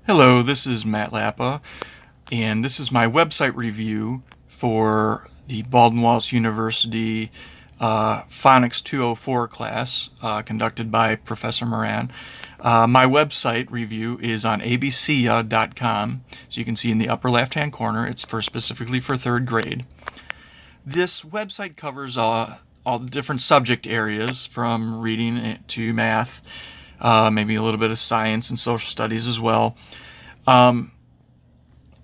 Hello, this is Matt Lappa, and this is my website review for the Baldwin Wallace University Phonics 204 class conducted by Professor Moran. My website review is on abcia.com, so you can see in the upper left-hand corner. It's specifically for third grade. This website covers all the different subject areas from reading to math, maybe a little bit of science and social studies as well,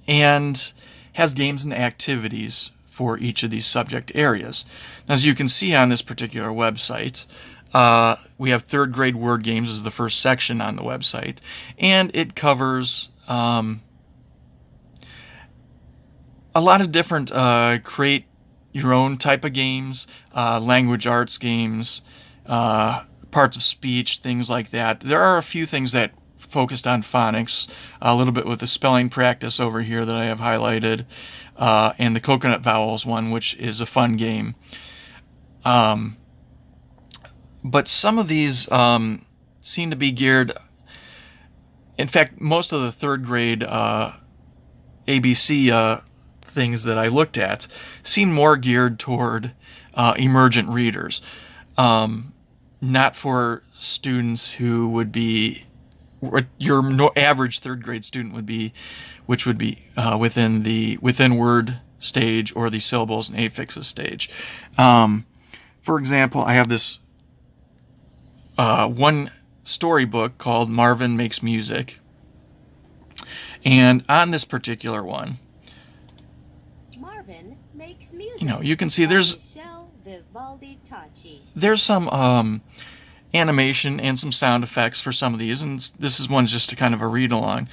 and has games and activities for each of these subject areas. Now, as you can see on this particular website, we have third grade word games as the first section on the website, and it covers a lot of different create your own type of games, language arts games, parts of speech, things like that. There are a few things that focused on phonics, a little bit with the spelling practice over here that I have highlighted, and the coconut vowels one, which is a fun game. But some of these seem to be geared, in fact, most of the third grade ABC things that I looked at seem more geared toward emergent readers. Not for students who would be what your average third grade student would be, which would be within word stage or the syllables and affixes stage. For example, I have this one storybook called Marvin Makes Music, and on this particular one, Marvin makes music. You can see there's some animation and some sound effects for some of these, and this is one's just a kind of a read along.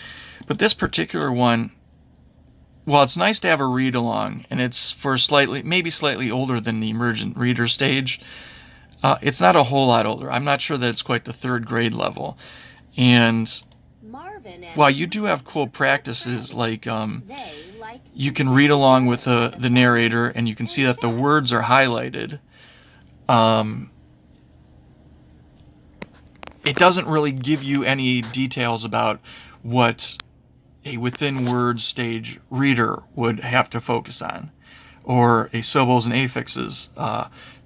But this particular one, well, it's nice to have a read along, and it's for maybe slightly older than the emergent reader stage. It's not a whole lot older. I'm not sure that it's quite the third grade level. And while you do have cool practices, like you can read along with the narrator, and you can see that the words are highlighted. It doesn't really give you any details about what a within words stage reader would have to focus on, or a syllables and affixes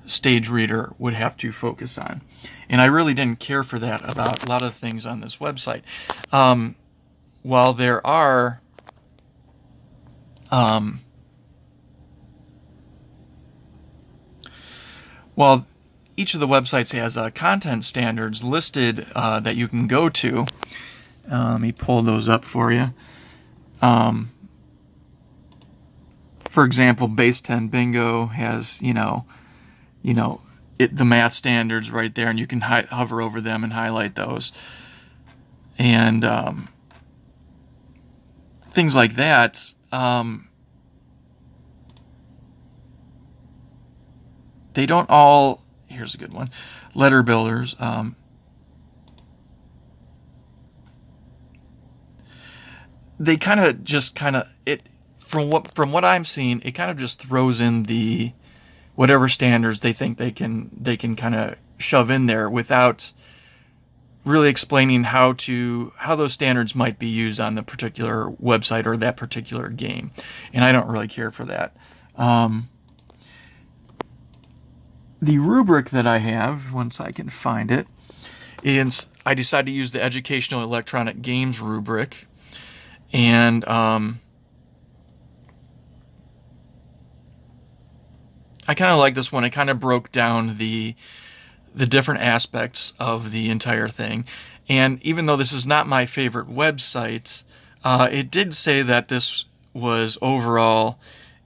stage reader would have to focus on. And I really didn't care for that about a lot of things on this website. While there are each of the websites has content standards listed that you can go to. Let me pull those up for you. For example, Base 10 Bingo has, the math standards right there, and you can hover over them and highlight those. And things like that. They don't all... Here's a good one. Letter builders. They kind of from what I'm seeing, it kind of just throws in the whatever standards they think they can kind of shove in there without really explaining how those standards might be used on the particular website or that particular game. And I don't really care for that. The rubric that I have, once I can find it, is I decided to use the Educational Electronic Games rubric. And I kind of like this one. I kind of broke down the different aspects of the entire thing. And even though this is not my favorite website, it did say that this was overall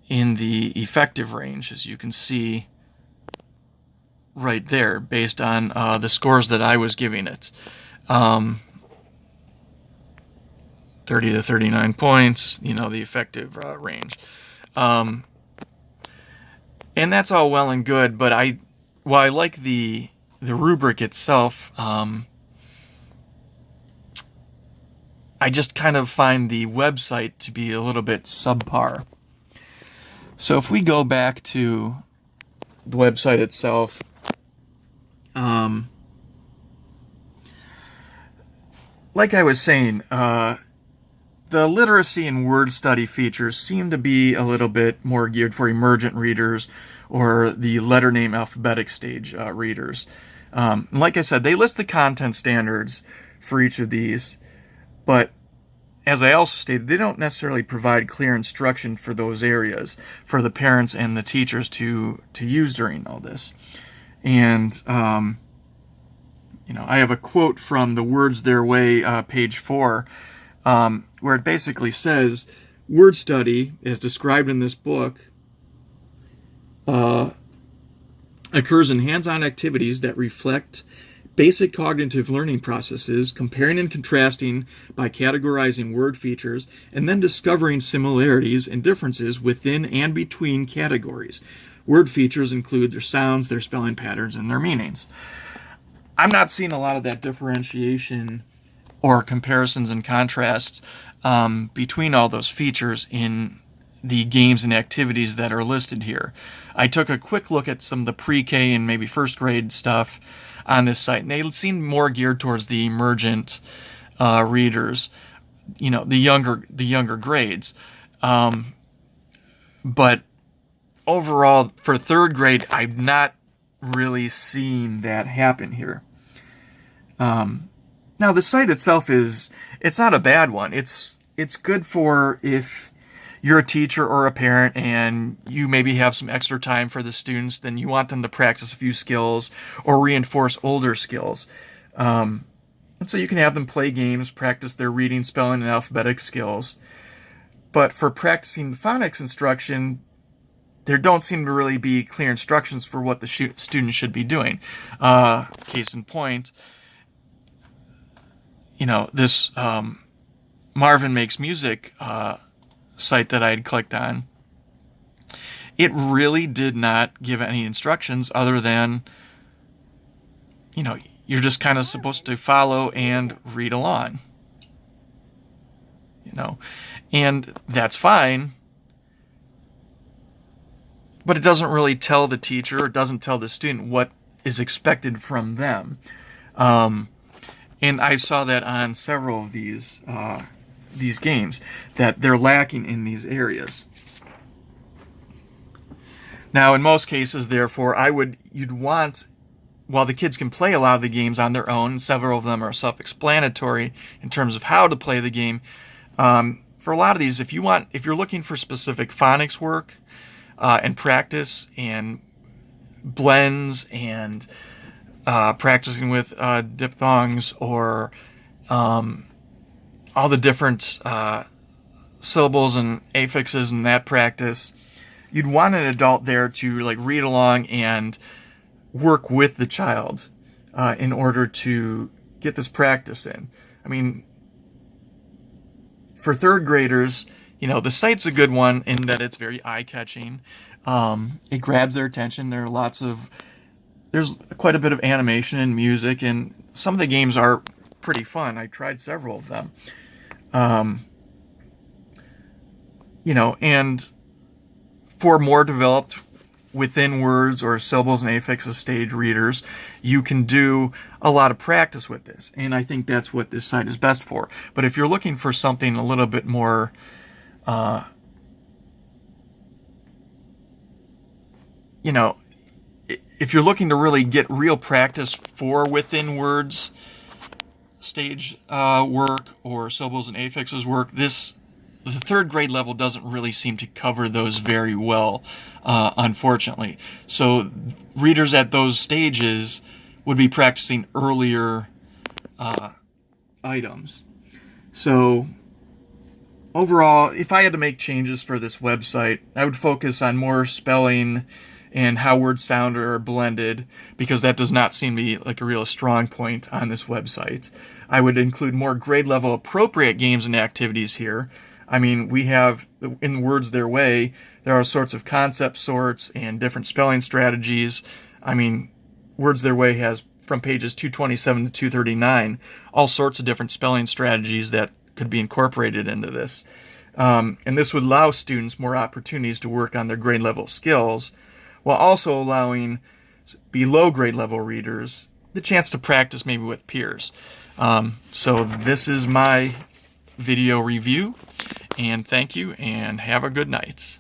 in the effective range, as you can see right there, based on the scores that I was giving it. 30 to 39 points, the effective range. And that's all well and good, but I like the rubric itself. I just kind of find the website to be a little bit subpar. So if we go back to the website itself, like I was saying, the literacy and word study features seem to be a little bit more geared for emergent readers or the letter name alphabetic stage readers. Like I said, they list the content standards for each of these, but as I also stated, they don't necessarily provide clear instruction for those areas for the parents and the teachers to use during all this. And I have a quote from the Words Their Way, page 4, where it basically says, word study, as described in this book, occurs in hands-on activities that reflect basic cognitive learning processes, comparing and contrasting by categorizing word features, and then discovering similarities and differences within and between categories. Word features include their sounds, their spelling patterns, and their meanings. I'm not seeing a lot of that differentiation or comparisons and contrasts between all those features in the games and activities that are listed here. I took a quick look at some of the pre-K and maybe first grade stuff on this site, and they seem more geared towards the emergent readers, the younger grades. But overall, for third grade, I've not really seen that happen here. Now, the site itself it's not a bad one. It's good for if you're a teacher or a parent and you maybe have some extra time for the students, then you want them to practice a few skills or reinforce older skills. And so you can have them play games, practice their reading, spelling, and alphabetic skills. But for practicing the phonics instruction, there don't seem to really be clear instructions for what the student should be doing. Case in point, this Marvin Makes Music site that I had clicked on, it really did not give any instructions other than, you're just kind of supposed to follow and read along. And that's fine, but it doesn't really tell the teacher, it doesn't tell the student what is expected from them. And I saw that on several of these games, that they're lacking in these areas. Now, in most cases, therefore, you'd want, while the kids can play a lot of the games on their own, several of them are self-explanatory in terms of how to play the game. For a lot of these, if you're looking for specific phonics work and practice and blends and practicing with diphthongs or all the different syllables and affixes and that practice, you'd want an adult there to read along and work with the child in order to get this practice in. I mean, for third graders, the site's a good one in that it's very eye-catching. It grabs their attention. There's quite a bit of animation and music, and some of the games are pretty fun. I tried several of them. And for more developed within words or syllables and affixes stage readers, you can do a lot of practice with this. And I think that's what this site is best for. But if you're looking for something a little bit more if you're looking to really get real practice for within words stage work or syllables and affixes work, the third grade level doesn't really seem to cover those very well, unfortunately. So readers at those stages would be practicing earlier items. So overall, if I had to make changes for this website, I would focus on more spelling and how words sound or are blended, because that does not seem to be a real strong point on this website. I would include more grade level appropriate games and activities here. I mean, we have, in Words Their Way, there are sorts of concept sorts and different spelling strategies. I mean, Words Their Way has, from pages 227 to 239, all sorts of different spelling strategies that could be incorporated into this. And this would allow students more opportunities to work on their grade level skills, while also allowing below grade level readers the chance to practice maybe with peers. So this is my video review. And thank you, and have a good night.